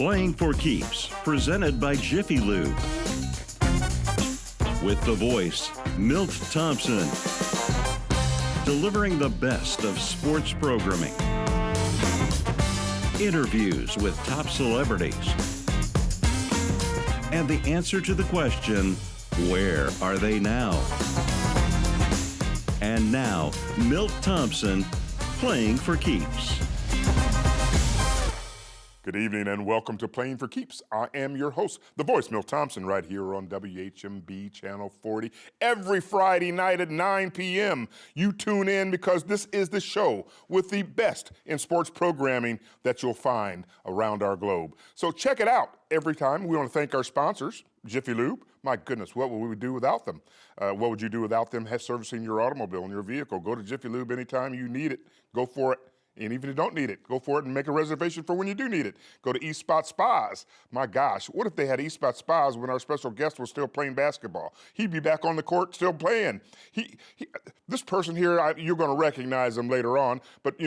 Playing for Keeps, presented by Jiffy Lube. With the voice, Milt Thompson. Delivering the best of sports programming. Interviews with top celebrities. And the answer to the question, where are they now? And now, Milt Thompson, Playing for Keeps. Good evening and welcome to Playing for Keeps. I am your host, the voice, Milt Thompson, right here on WHMB Channel 40. Every Friday night at 9 p.m., you tune in because this is the show with the best in sports programming that you'll find around our globe. So check it out every time. We want to thank our sponsors, Jiffy Lube. My goodness, what would we do without them? What would you do without them servicing your automobile and your vehicle? Go to Jiffy Lube anytime you need it. Go for it. And even if you don't need it, go for it and make a reservation for when you do need it. Go to East Spot Spas. My gosh, what if they had East Spot Spas when our special guest was still playing basketball? He'd be back on the court still playing. This person here, you're going to recognize him later on, but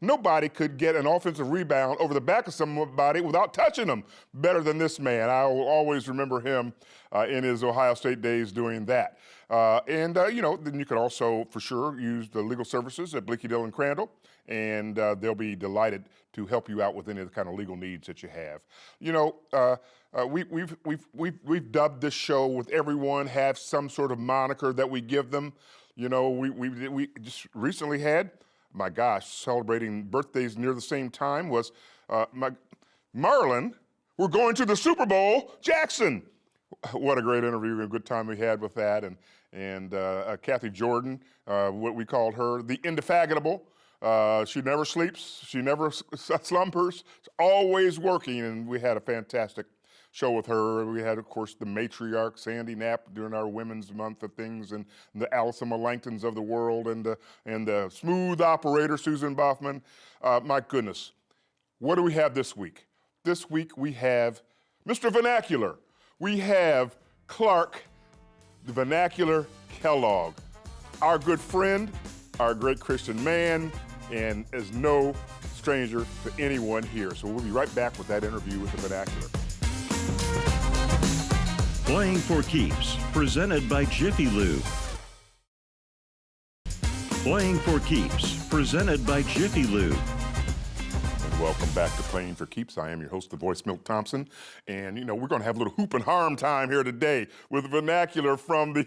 nobody could get an offensive rebound over the back of somebody without touching them better than this man. I will always remember him in his Ohio State days doing that. Then you could also, for sure, use the legal services at Blicky, Dillon, Crandall, and they'll be delighted to help you out with any of the kind of legal needs that you have. We've dubbed this show with everyone have some sort of moniker that we give them. We just recently had, my gosh, celebrating birthdays near the same time was Marlon. We're going to the Super Bowl, Jackson. What a great interview and a good time we had with that. And Kathy Jordan, what we called her, the Indefatigable. She never sleeps. She never slumbers. She's always working. And we had a fantastic show with her. We had, of course, the matriarch, Sandy Knapp, during our Women's Month of things, and the Allison Melangtons of the world, and the smooth operator, Susan Boffman. My goodness. What do we have this week? This week we have Mr. Vernacular. We have Clark, the Vernacular Kellogg, our good friend, our great Christian man, and is no stranger to anyone here. So we'll be right back with that interview with the Vernacular. Playing for Keeps, presented by Jiffy Lube. Playing for Keeps, presented by Jiffy Lube. Welcome back to Playing for Keeps. I am your host, the voice, Milt Thompson. And, we're going to have a little hoop and harm time here today with Vernacular from the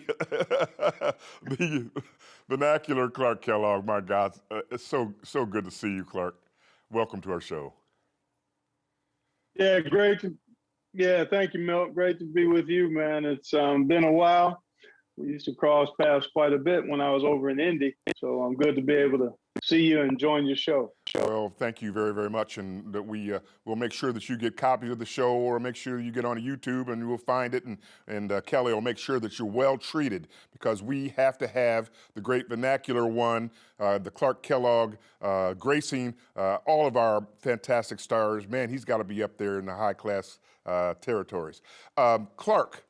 Vernacular Clark Kellogg. My God, it's so good to see you, Clark. Welcome to our show. Yeah, great. Thank you, Milt. Great to be with you, man. It's been a while. We used to cross paths quite a bit when I was over in Indy. So I'm good to be able to see you and join your show. Well, thank you very, very much, and that we'll make sure that you get copies of the show, or make sure you get on YouTube and we'll find it, and Kelly will make sure that you're well treated, because we have to have the great Vernacular one, the Clark Kellogg, gracing all of our fantastic stars. Man, he's got to be up there in the high-class territories. Clark,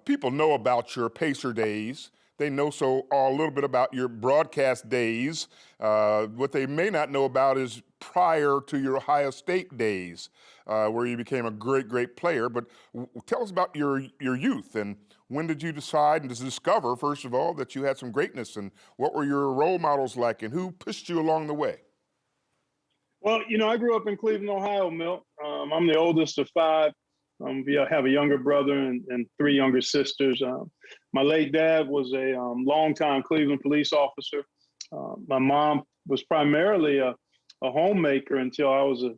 people know about your Pacer days. They know a little bit about your broadcast days. What they may not know about is prior to your Ohio State days, where you became a great, great player. But tell us about your youth, and when did you decide and discover, first of all, that you had some greatness, and what were your role models like, and who pushed you along the way? Well, I grew up in Cleveland, Ohio, Milt. I'm the oldest of five. I have a younger brother and three younger sisters. My late dad was a longtime Cleveland police officer. My mom was primarily a homemaker until I was a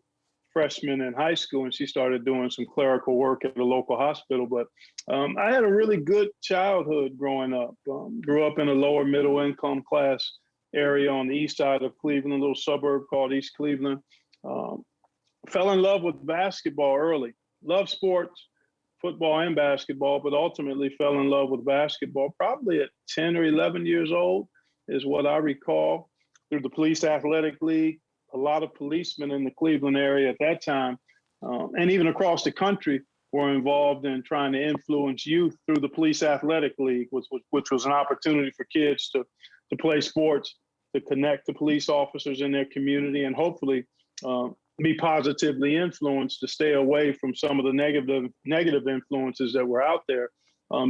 freshman in high school, and she started doing some clerical work at the local hospital. But I had a really good childhood growing up. Grew up in a lower middle income class area on the east side of Cleveland, a little suburb called East Cleveland. Fell in love with basketball early. Loved sports, football and basketball, but ultimately fell in love with basketball probably at 10 or 11 years old is what I recall. Through the Police Athletic League, a lot of policemen in the Cleveland area at that time, and even across the country, were involved in trying to influence youth through the Police Athletic League, which was an opportunity for kids to play sports, to connect to police officers in their community, and hopefully be positively influenced, to stay away from some of the negative influences that were out there.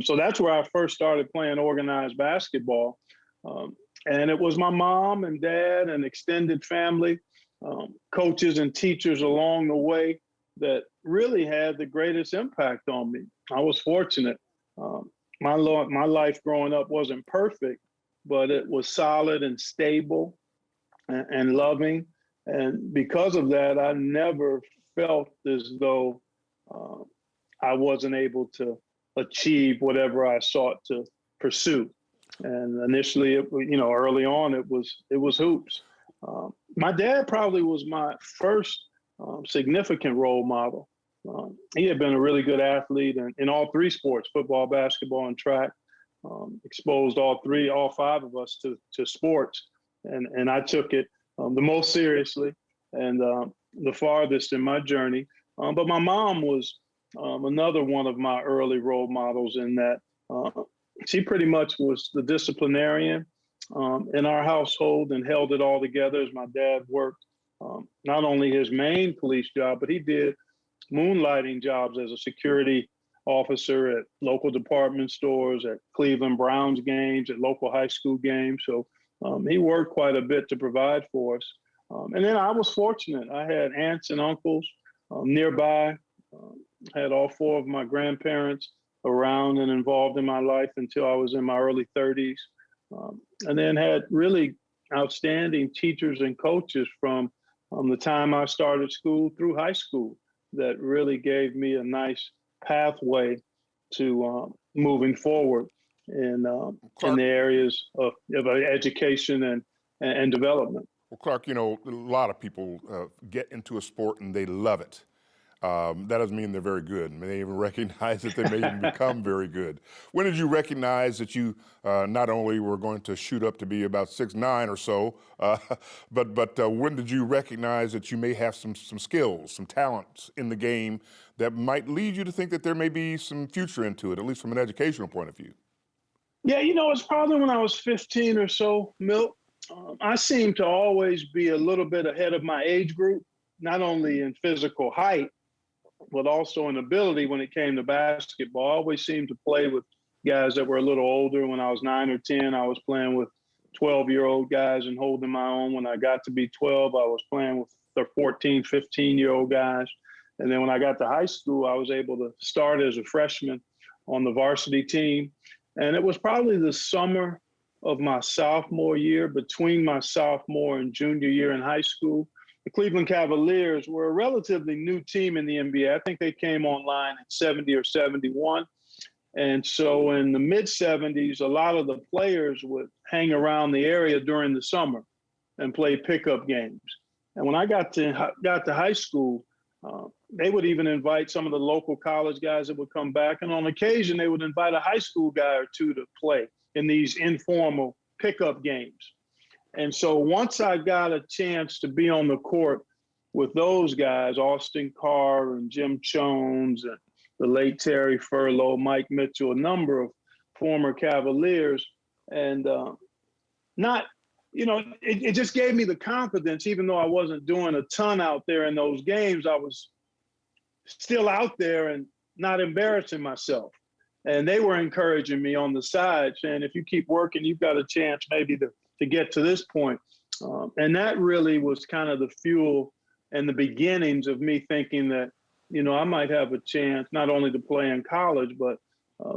So that's where I first started playing organized basketball. And it was my mom and dad and extended family, coaches and teachers along the way that really had the greatest impact on me. I was fortunate. My life growing up wasn't perfect, but it was solid and stable and loving. And because of that, I never felt as though I wasn't able to achieve whatever I sought to pursue. And initially, early on, it was hoops. My dad probably was my first significant role model. He had been a really good athlete in all three sports: football, basketball, and track. Exposed all five of us to sports, and I took it the most seriously and the farthest in my journey. But my mom was another one of my early role models in that she pretty much was the disciplinarian in our household and held it all together as my dad worked not only his main police job, but he did moonlighting jobs as a security officer at local department stores, at Cleveland Browns games, at local high school games. So he worked quite a bit to provide for us. And then I was fortunate. I had aunts and uncles nearby. Had all four of my grandparents around and involved in my life until I was in my early 30s. And then had really outstanding teachers and coaches from the time I started school through high school that really gave me a nice pathway to moving forward in the areas of education and development. Well, Clark, a lot of people get into a sport and they love it. That doesn't mean they're very good. I mean, they even recognize that they may even become very good. When did you recognize that you not only were going to shoot up to be about 6'9" or so, but when did you recognize that you may have some skills, some talents in the game that might lead you to think that there may be some future into it, at least from an educational point of view? Yeah, it's probably when I was 15 or so, Milt. I seemed to always be a little bit ahead of my age group, not only in physical height, but also in ability when it came to basketball. I always seemed to play with guys that were a little older. When I was 9 or 10, I was playing with 12-year-old guys and holding my own. When I got to be 12, I was playing with the 14, 15-year-old guys. And then when I got to high school, I was able to start as a freshman on the varsity team. And it was probably the summer of my sophomore year, between my sophomore and junior year in high school. The Cleveland Cavaliers were a relatively new team in the NBA. I think they came online in 70 or 71. And so in the mid-70s, a lot of the players would hang around the area during the summer and play pickup games. And when I got to high school, they would even invite some of the local college guys that would come back. And on occasion, they would invite a high school guy or two to play in these informal pickup games. And so once I got a chance to be on the court with those guys, Austin Carr and Jim Jones and the late Terry Furlow, Mike Mitchell, a number of former Cavaliers, and it just gave me the confidence. Even though I wasn't doing a ton out there in those games, I was still out there and not embarrassing myself. And they were encouraging me on the side, saying, if you keep working, you've got a chance maybe to get to this point. And that really was kind of the fuel and the beginnings of me thinking that, I might have a chance not only to play in college, but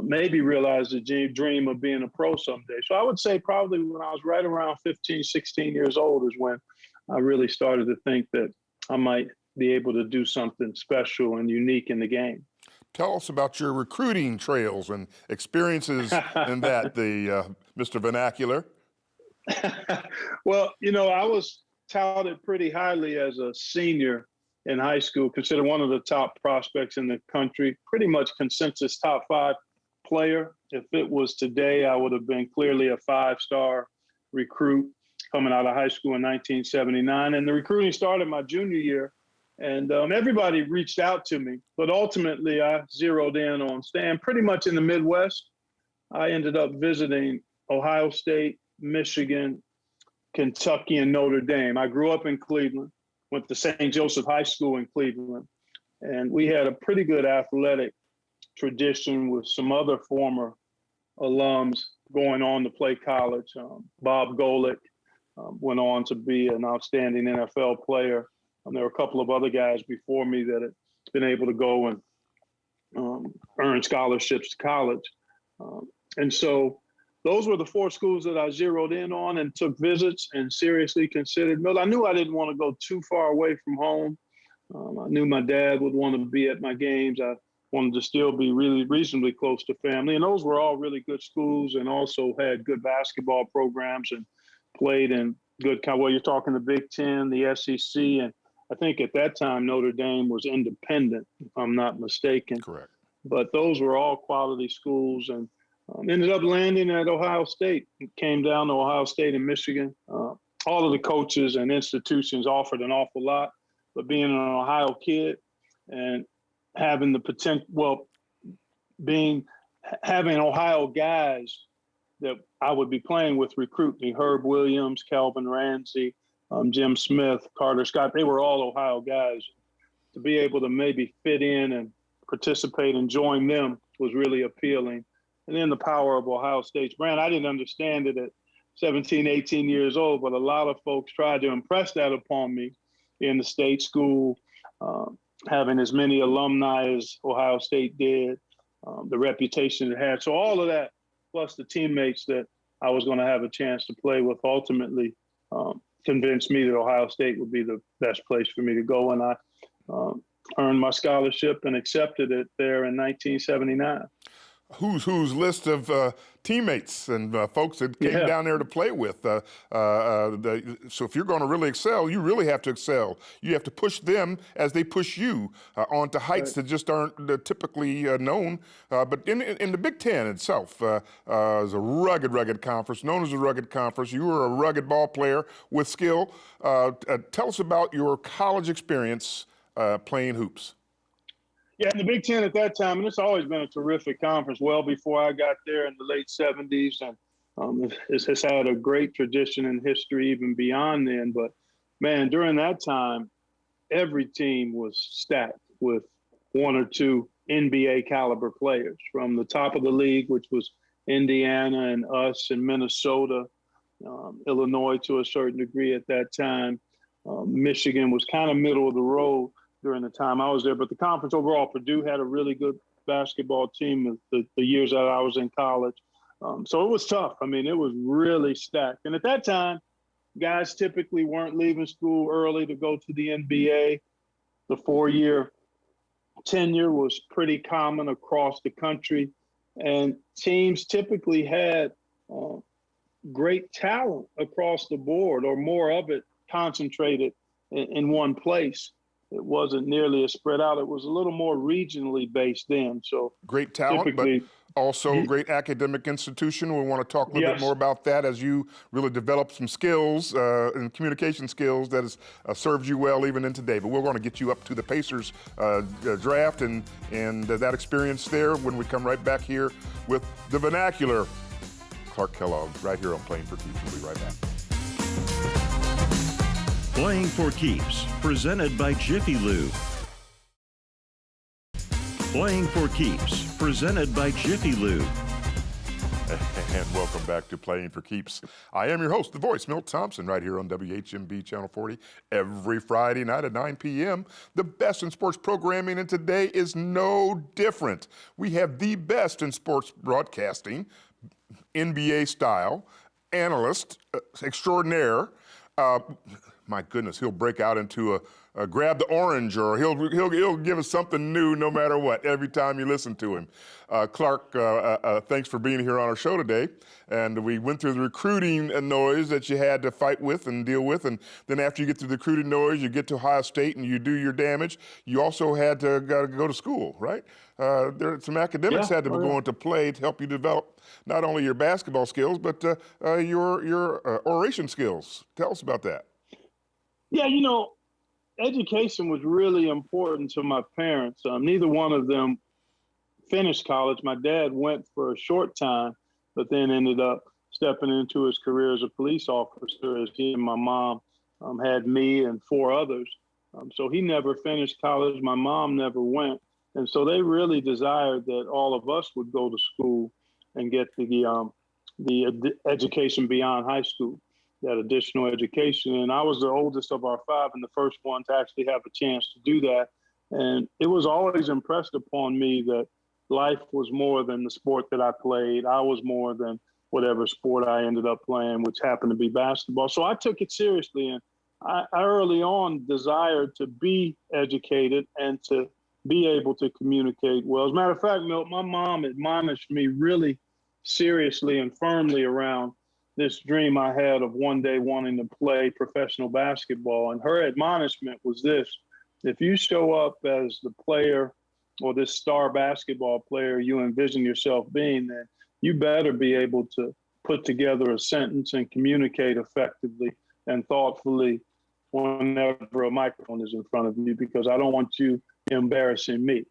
maybe realize the dream of being a pro someday. So I would say probably when I was right around 15, 16 years old is when I really started to think that I might be able to do something special and unique in the game. Tell us about your recruiting trails and experiences in that, Mr. Vernacular. Well, I was touted pretty highly as a senior in high school, considered one of the top prospects in the country, pretty much consensus top 5 player. If it was today, I would have been clearly a 5-star recruit coming out of high school in 1979. And the recruiting started my junior year. And everybody reached out to me, but ultimately I zeroed in on staying pretty much in the Midwest. I ended up visiting Ohio State, Michigan, Kentucky, and Notre Dame. I grew up in Cleveland, went to St. Joseph High School in Cleveland. And we had a pretty good athletic tradition with some other former alums going on to play college. Bob Golick went on to be an outstanding NFL player. There were a couple of other guys before me that had been able to go and earn scholarships to college. And so those were the four schools that I zeroed in on and took visits and seriously considered. But I knew I didn't want to go too far away from home. I knew my dad would want to be at my games. I wanted to still be really reasonably close to family. And those were all really good schools and also had good basketball programs and played in good, well, you're talking the Big Ten, the SEC. And I think at that time, Notre Dame was independent, if I'm not mistaken. Correct. But those were all quality schools, and ended up landing at Ohio State. Came down to Ohio State and Michigan. All of the coaches and institutions offered an awful lot, but being an Ohio kid and having the potential, well, having Ohio guys that I would be playing with recruit me, Herb Williams, Calvin Ramsey, Jim Smith, Carter Scott, they were all Ohio guys. To be able to maybe fit in and participate and join them was really appealing. And then the power of Ohio State's brand. I didn't understand it at 17, 18 years old, but a lot of folks tried to impress that upon me in the state school, having as many alumni as Ohio State did, the reputation it had. So all of that, plus the teammates that I was going to have a chance to play with, ultimately convinced me that Ohio State would be the best place for me to go. And I earned my scholarship and accepted it there in 1979. Who's list of teammates and folks that came down there to play with. So if you're going to really excel, you really have to excel. You have to push them as they push you onto heights that just aren't typically known. But in the Big Ten itself is a rugged conference, known as a rugged conference. You were a rugged ball player with skill. Tell us about your college experience playing hoops. Yeah, in the Big Ten at that time, and it's always been a terrific conference, well before I got there in the late 70s. And it has had a great tradition and history even beyond then. But, man, during that time, every team was stacked with one or two NBA caliber players from the top of the league, which was Indiana and us and Minnesota, Illinois to a certain degree at that time. Michigan was kind of middle of the road during the time I was there, but the conference overall, Purdue had a really good basketball team the years that I was in college. So it was tough. I mean, it was really stacked. And at that time, guys typically weren't leaving school early to go to the NBA. The 4-year tenure was pretty common across the country. And teams typically had great talent across the board, or more of it concentrated in one place. It wasn't nearly as spread out. It was a little more regionally based then. So great talent, but also a great academic institution. We want to talk a little bit more about that as you really develop some skills and communication skills that has served you well even in today. But we're going to get you up to the Pacers draft and that experience there when we come right back here with the vernacular. Clark Kellogg right here on Playing for Keeps. We'll be right back. Playing for Keeps, presented by Jiffy Lube. Playing for Keeps, presented by Jiffy Lube. And welcome back to Playing for Keeps. I am your host, the voice, Milt Thompson, right here on WHMB Channel 40 every Friday night at 9 p.m. The best in sports programming, and today is no different. We have the best in sports broadcasting, NBA style, analyst extraordinaire. My goodness, he'll break out into a grab the orange, or he'll give us something new no matter what every time you listen to him. Clark, thanks for being here on our show today. And we went through the recruiting noise that you had to fight with and deal with. And then after you get through the recruiting noise, you get to Ohio State and you do your damage. You also had to go to school, right? Some academics had to go into play to help you develop not only your basketball skills, but your oration skills. Tell us about that. Yeah, you know, education was really important to my parents. Neither one of them finished college. My dad went for a short time, but then ended up stepping into his career as a police officer, as he and my mom had me and 4 others. So he never finished college. My mom never went. And so they really desired that all of us would go to school and get the education beyond high school, that additional education. And I was the oldest of our five and the first one to actually have a chance to do that. And it was always impressed upon me that life was more than the sport that I played. I was more than whatever sport I ended up playing, which happened to be basketball. So I took it seriously. And I early on desired to be educated and to be able to communicate well. As a matter of fact, Milt, my mom admonished me really seriously and firmly around this dream I had of one day wanting to play professional basketball. And her admonishment was this: if you show up as the player or this star basketball player you envision yourself being, then you better be able to put together a sentence and communicate effectively and thoughtfully whenever a microphone is in front of you, because I don't want you embarrassing me.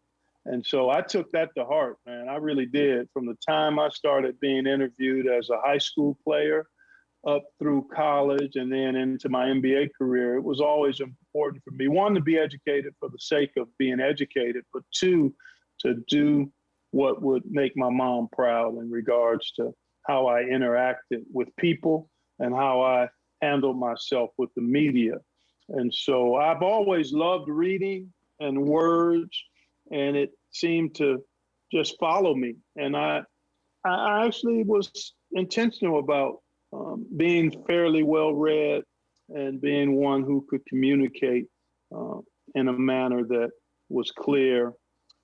And so I took that to heart, man. I really did. From the time I started being interviewed as a high school player up through college and then into my NBA career, it was always important for me, one, to be educated for the sake of being educated, but two, to do what would make my mom proud in regards to how I interacted with people and how I handled myself with the media. And so I've always loved reading and words, and it seemed to just follow me. And I actually was intentional about being fairly well read and being one who could communicate in a manner that was clear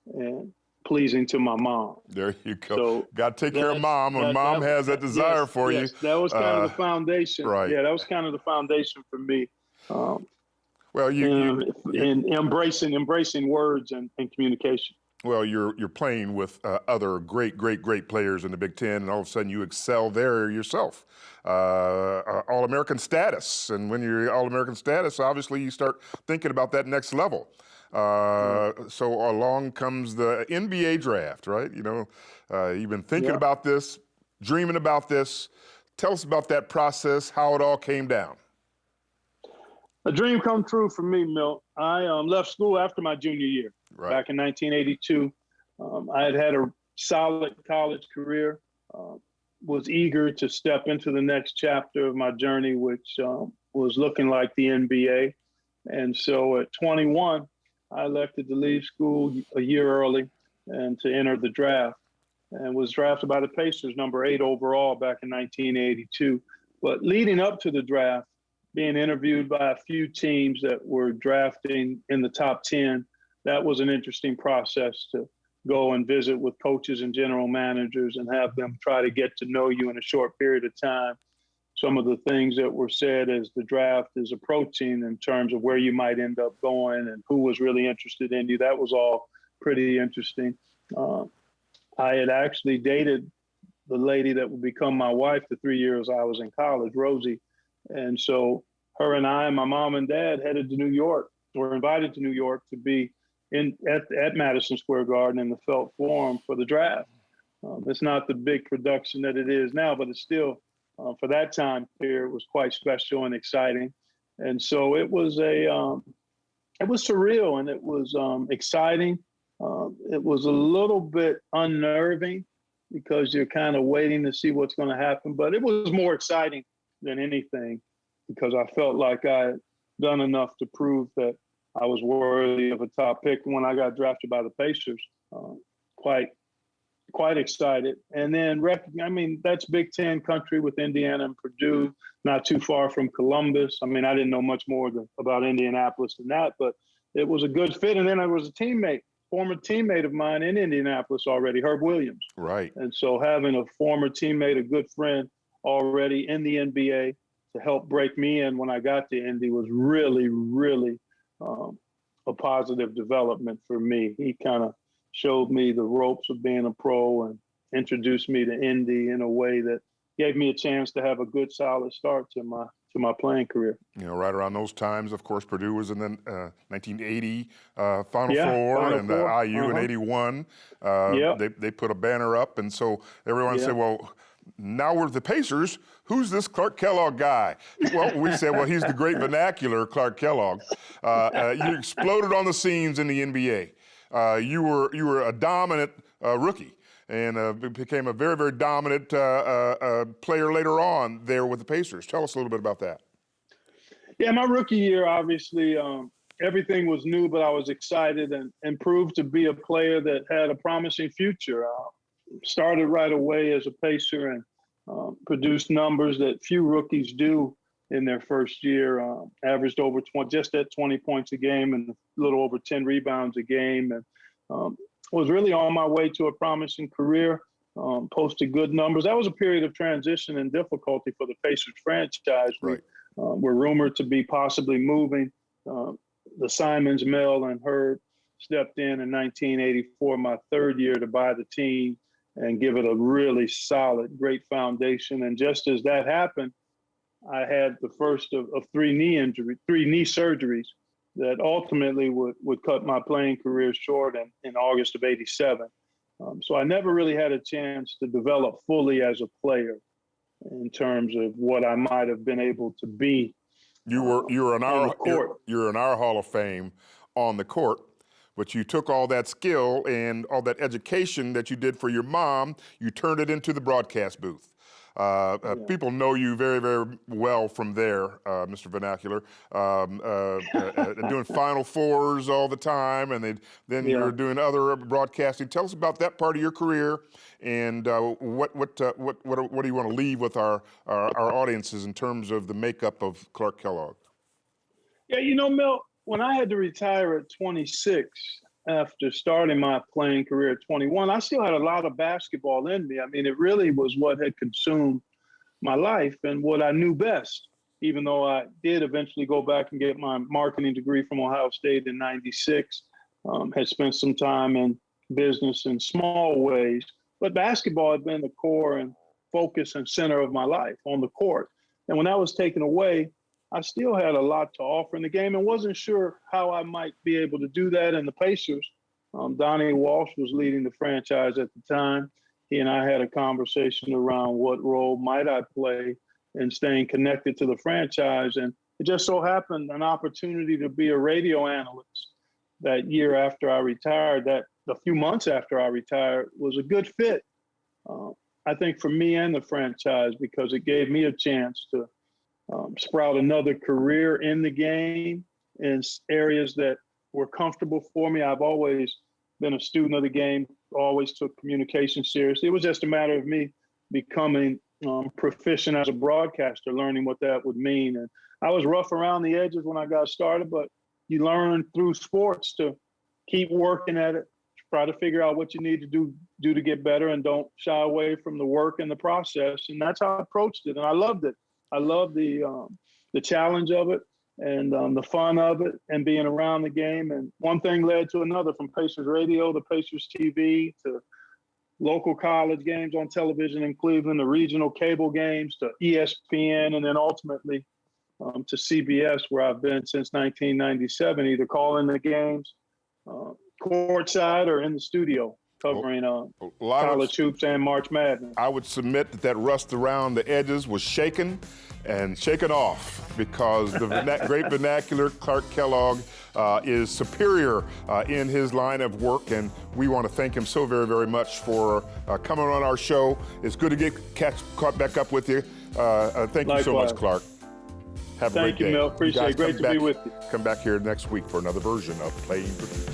and pleasing to my mom. There you go. So got to take care of mom when mom has that desire for you. That was kind of the foundation. Right. Yeah, that was kind of the foundation for me. Well, in embracing words and communication. Well, you're playing with other great players in the Big Ten, and all of a sudden you excel there yourself. All-American status, and when you're All-American status, obviously you start thinking about that next level. So along comes the NBA draft, right? You know, you've been thinking about this, dreaming about this. Tell us about that process, how it all came down. A dream come true for me, Milt. I left school after my junior year, back in 1982. I had a solid college career, was eager to step into the next chapter of my journey, which was looking like the NBA. And so at 21, I elected to leave school a year early and to enter the draft, and was drafted by the Pacers, number 8 overall back in 1982. But leading up to the draft, being interviewed by a few teams that were drafting in the top 10, that was an interesting process to go and visit with coaches and general managers and have them try to get to know you in a short period of time. Some of the things that were said as the draft is approaching in terms of where you might end up going and who was really interested in you, that was all pretty interesting. I had actually dated the lady that would become my wife the 3 years I was in college, Rosie. And so her and I, my mom and dad, headed to New York, were invited to New York to be at Madison Square Garden in the Felt Forum for the draft. It's not the big production that it is now, but it's still, for that time period, was quite special and exciting. And so it was it was surreal and it was exciting. It was a little bit unnerving because you're kind of waiting to see what's going to happen, but it was more exciting than anything because I felt like I had done enough to prove that I was worthy of a top pick when I got drafted by the Pacers. Quite excited. And then, I mean, that's Big Ten country with Indiana and Purdue, not too far from Columbus. I mean, I didn't know much more about Indianapolis than that, but it was a good fit. And then I was a former teammate of mine in Indianapolis already, Herb Williams. Right. And so having a former teammate, a good friend already in the NBA to help break me in when I got to Indy was really, really a positive development for me. He kind of showed me the ropes of being a pro and introduced me to Indy in a way that gave me a chance to have a good, solid start to my playing career. You know, right around those times, of course, Purdue was in the 1980 Final Four, and IU in '81. They put a banner up, and so everyone said, well, now we're the Pacers. Who's this Clark Kellogg guy? Well, we said, well, he's the great vernacular Clark Kellogg. You exploded on the scenes in the NBA. You were a dominant rookie and became a very, very dominant player later on there with the Pacers. Tell us a little bit about that. Yeah, my rookie year, obviously, everything was new, but I was excited and proved to be a player that had a promising future. Started right away as a Pacer and produced numbers that few rookies do in their first year. Averaged over 20, just at 20 points a game and a little over 10 rebounds a game. And was really on my way to a promising career. Posted good numbers. That was a period of transition and difficulty for the Pacers franchise. Right. We're rumored to be possibly moving. The Simons, Mel, and Herb stepped in 1984, my third year, to buy the team and give it a really solid, great foundation. And just as that happened, I had the first of three knee surgeries that ultimately would cut my playing career short in August of '87. So I never really had a chance to develop fully as a player in terms of what I might have been able to be. You're in our Hall of Fame on the court, but you took all that skill and all that education that you did for your mom, you turned it into the broadcast booth. People know you very, very well from there, Mr. Vernacular, doing Final Fours all the time, and then you're doing other broadcasting. Tell us about that part of your career, and what do you want to leave with our audiences in terms of the makeup of Clark Kellogg? Yeah, Mel, when I had to retire at 26, after starting my playing career at 21, I still had a lot of basketball in me. I mean, it really was what had consumed my life and what I knew best, even though I did eventually go back and get my marketing degree from Ohio State in '96, had spent some time in business in small ways, but basketball had been the core and focus and center of my life on the court. And when that was taken away, I still had a lot to offer in the game and wasn't sure how I might be able to do that in the Pacers. Donnie Walsh was leading the franchise at the time. He and I had a conversation around what role might I play in staying connected to the franchise. And it just so happened an opportunity to be a radio analyst that year after I retired, that a few months after I retired, was a good fit, I think, for me and the franchise, because it gave me a chance to sprout another career in the game in areas that were comfortable for me. I've always been a student of the game, always took communication seriously. It was just a matter of me becoming proficient as a broadcaster, learning what that would mean. And I was rough around the edges when I got started, but you learn through sports to keep working at it, try to figure out what you need to do to get better, and don't shy away from the work and the process. And that's how I approached it. And I loved it. I love the challenge of it and the fun of it and being around the game. And one thing led to another, from Pacers radio to Pacers TV to local college games on television in Cleveland, to regional cable games, to ESPN, and then ultimately to CBS, where I've been since 1997, either calling the games courtside or in the studio, covering college hoops and March Madness. I would submit that rust around the edges was shaken and shaken off, because the great vernacular Clark Kellogg is superior in his line of work, and we want to thank him so very, very much for coming on our show. It's good to get caught back up with you. Thank you so much, Clark. Have a great day. Thank you, Mel. Appreciate it. Great to be with you. Come back here next week for another version of Playing for Keeps.